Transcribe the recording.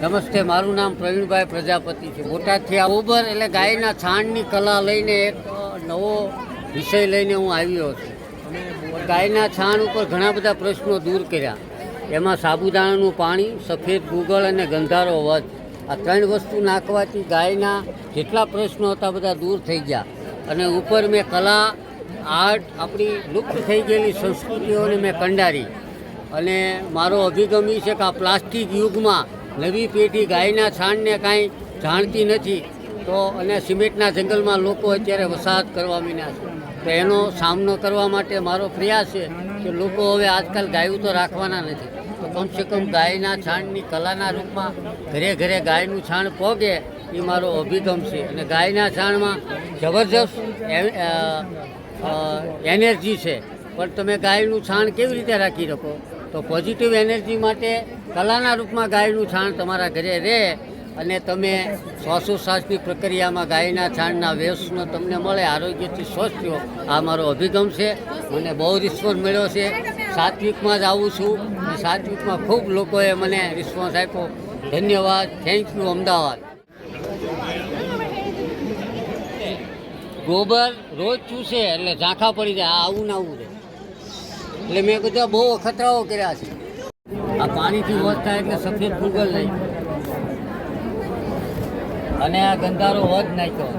નમસ્તે, મારું નામ પ્રવીણભાઈ પ્રજાપતિ છે. બોટાદથી આ ગોબર એટલે ગાયના છાણની કલા લઈને એક નવો વિષય લઈને હું આવ્યો છું. ગાયના છાણ ઉપર ઘણા બધા પ્રશ્નો દૂર કર્યા. એમાં સાબુદાણાનું પાણી, સફેદ ગુગળ અને ગંધારો વધ, આ ત્રણ વસ્તુ નાખવાથી ગાયના જેટલા પ્રશ્નો હતા બધા દૂર થઈ ગયા. અને ઉપર મેં કલા, આર્ટ, આપણી લુપ્ત થઈ ગયેલી સંસ્કૃતિઓને મેં કંડારી. અને મારો અભિગમ એ છે કે આ પ્લાસ્ટિક યુગમાં નવી પેઢી ગાયના છાણને કાંઈ જાણતી નથી, તો અને સિમેન્ટના જંગલમાં લોકો અત્યારે વસાહત કરવા માંડ્યા છે. તો એનો સામનો કરવા માટે મારો પ્રયાસ છે કે લોકો હવે આજકાલ ગાયું તો રાખવાના નથી, તો કમસે કમ ગાયના છાણની કલાના રૂપમાં ઘરે ઘરે ગાયનું છાણ પોગે એ મારો અભિગમ છે. અને ગાયના છાણમાં જબરજસ્ત એનર્જી છે. પણ તમે ગાયનું છાણ કેવી રીતે રાખી શકો? તો પોઝિટિવ એનર્જી માટે કલાના રૂપમાં ગાયનું છાણ તમારા ઘરે રહે અને તમે શ્વાસોશ્વાસની પ્રક્રિયામાં ગાયના છાણના વ્યસનો તમને મળે, આરોગ્યથી સ્વસ્થ રહો. આ મારો અભિગમ છે. મને બહુ રિસ્પોન્સ મળ્યો છે. 7 વીકમાં જ આવું છું અને 7 વીકમાં ખૂબ લોકોએ મને રિસ્પોન્સ આપ્યો. ધન્યવાદ, થેન્ક યુ અમદાવાદ. ગોબર રોજ ચૂસે એટલે ઝાંખા પડી જાય, આવું ને આવું રહે. એટલે મેં બધા બહુ અખતરાઓ કર્યા છે. આ પાણીથી વધ થાય એટલે સફેદ ગુગળ નાખ્યો અને આ ગંધારો વધ નાખ્યો.